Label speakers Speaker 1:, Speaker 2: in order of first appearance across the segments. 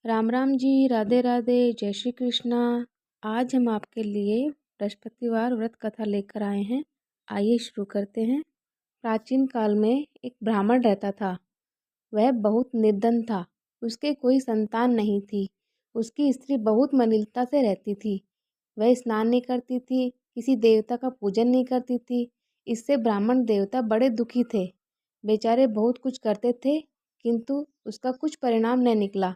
Speaker 1: राम राम जी, राधे राधे, जय श्री कृष्णा। आज हम आपके लिए बृहस्पतिवार व्रत कथा लेकर आए हैं। आइए शुरू करते हैं। प्राचीन काल में एक ब्राह्मण रहता था। वह बहुत निर्धन था। उसके कोई संतान नहीं थी। उसकी स्त्री बहुत मलिनता से रहती थी। वह स्नान नहीं करती थी, किसी देवता का पूजन नहीं करती थी। इससे ब्राह्मण देवता बड़े दुखी थे। बेचारे बहुत कुछ करते थे, किंतु उसका कुछ परिणाम न निकला।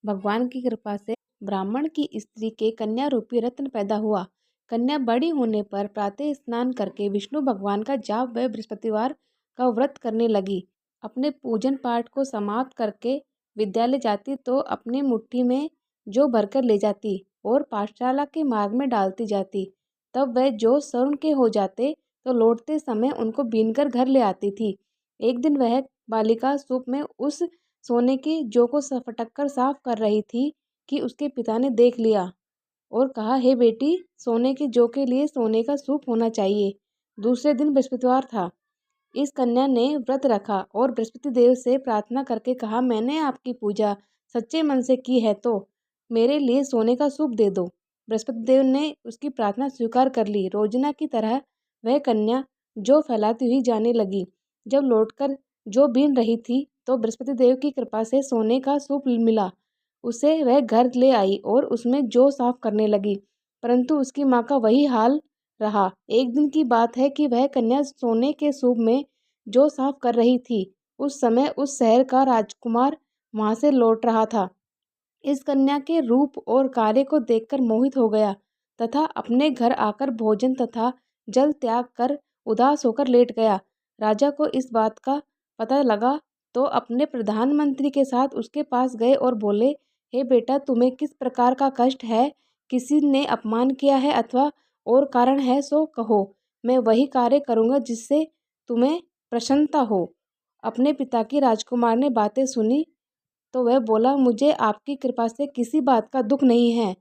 Speaker 1: भगवान की कृपा से ब्राह्मण की स्त्री के कन्या रूपी रत्न पैदा हुआ। कन्या बड़ी होने पर प्रातः स्नान करके विष्णु भगवान का जाप व बृहस्पतिवार का व्रत करने लगी। अपने पूजन पाठ को समाप्त करके विद्यालय जाती तो अपनी मुट्ठी में जौ भरकर ले जाती और पाठशाला के मार्ग में डालती जाती। तब वह जौ स्वर्ण के हो जाते तो लौटते समय उनको बीनकर घर ले आती थी। एक दिन वह बालिका सूप में उस सोने की जौ को फटक कर साफ कर रही थी कि उसके पिता ने देख लिया और कहा, हे बेटी, सोने की जौ के लिए सोने का सूप होना चाहिए। दूसरे दिन बृहस्पतिवार था। इस कन्या ने व्रत रखा और बृहस्पति देव से प्रार्थना करके कहा, मैंने आपकी पूजा सच्चे मन से की है तो मेरे लिए सोने का सूप दे दो। बृहस्पति देव ने उसकी प्रार्थना स्वीकार कर ली। रोजना की तरह वह कन्या जौ फैलाती हुई जाने लगी। जब लौटकर जौ बीन रही थी तो बृहस्पति देव की कृपा से सोने का सूप मिला। उसे वह घर ले आई और उसमें जौ साफ करने लगी, परंतु उसकी माँ का वही हाल रहा। एक दिन की बात है कि वह कन्या सोने के सूप में जौ साफ कर रही थी। उस समय उस शहर का राजकुमार वहां से लौट रहा था। इस कन्या के रूप और कार्य को देखकर मोहित हो गया तथा अपने घर आकर भोजन तथा जल त्याग कर उदास होकर लेट गया। राजा को इस बात का पता लगा तो अपने प्रधानमंत्री के साथ उसके पास गए और बोले, हे बेटा, तुम्हें किस प्रकार का कष्ट है? किसी ने अपमान किया है अथवा और कारण है सो कहो, मैं वही कार्य करूँगा जिससे तुम्हें प्रसन्नता हो। अपने पिता की राजकुमार ने बातें सुनी तो वह बोला, मुझे आपकी कृपा से किसी बात का दुख नहीं है,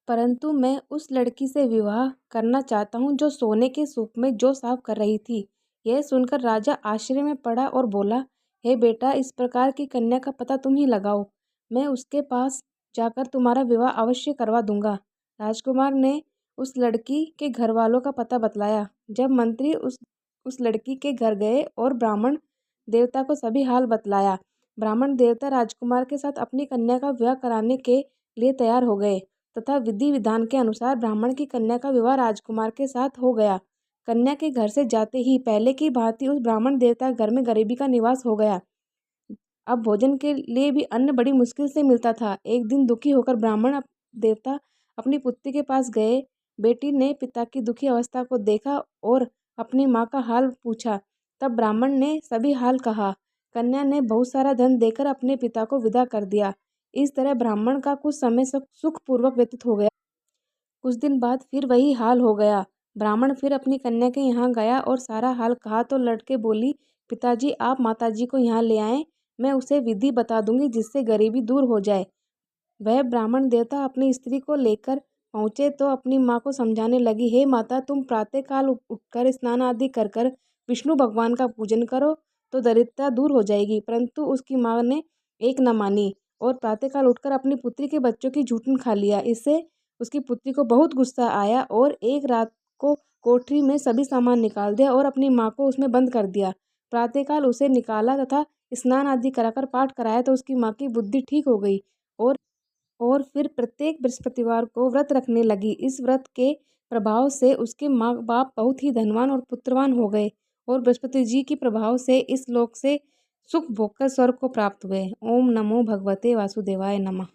Speaker 1: परंतु मैं उस लड़की से विवाह करना चाहता हूँ जो सोने के सूप में जौ साफ कर रही थी। यह सुनकर राजा आश्चर्य में पड़ा और बोला, हे बेटा, इस प्रकार की कन्या का पता तुम ही लगाओ। मैं उसके पास जाकर तुम्हारा विवाह अवश्य करवा दूंगा। राजकुमार ने उस लड़की के घर वालों का पता बतलाया। जब मंत्री उस लड़की के घर गए और ब्राह्मण देवता को सभी हाल बतलाया, ब्राह्मण देवता राजकुमार के साथ अपनी कन्या का विवाह कराने के लिए तैयार हो गए तथा विधि विधान के अनुसार ब्राह्मण की कन्या का विवाह राजकुमार के साथ हो गया। कन्या के घर से जाते ही पहले की भांति उस ब्राह्मण देवता के घर में गरीबी का निवास हो गया। अब भोजन के लिए भी अन्न बड़ी मुश्किल से मिलता था। एक दिन दुखी होकर ब्राह्मण देवता अपनी पुत्री के पास गए। बेटी ने पिता की दुखी अवस्था को देखा और अपनी माँ का हाल पूछा। तब ब्राह्मण ने सभी हाल कहा। कन्या ने बहुत सारा धन देकर अपने पिता को विदा कर दिया। इस तरह ब्राह्मण का कुछ समय सुखपूर्वक व्यतीत हो गया। कुछ दिन बाद फिर वही हाल हो गया। ब्राह्मण फिर अपनी कन्या के यहाँ गया और सारा हाल कहा तो लड़के बोली, पिताजी, आप माताजी को यहाँ ले आएं, मैं उसे विधि बता दूंगी जिससे गरीबी दूर हो जाए। वह ब्राह्मण देवता अपनी स्त्री को लेकर पहुँचे तो अपनी माँ को समझाने लगी, हे माता, तुम प्रातःकाल उठकर स्नान आदि कर कर विष्णु भगवान का पूजन करो तो दरिद्रता दूर हो जाएगी। परंतु उसकी माँ ने एक न मानी और प्रातःकाल उठकर अपनी पुत्री के बच्चों की जूठन खा लिया। इससे उसकी पुत्री को बहुत गुस्सा आया और एक रात को कोठरी में सभी सामान निकाल दिया और अपनी माँ को उसमें बंद कर दिया। प्रातःकाल उसे निकाला तथा स्नान आदि कराकर पाठ कराया तो उसकी माँ की बुद्धि ठीक हो गई और और फिर प्रत्येक बृहस्पतिवार को व्रत रखने लगी। इस व्रत के प्रभाव से उसके माँ बाप बहुत ही धनवान और पुत्रवान हो गए और बृहस्पति जी के प्रभाव से इस लोक से सुख भोगकर स्वर्ग को प्राप्त हुए। ओम नमो भगवते वासुदेवाय नमः।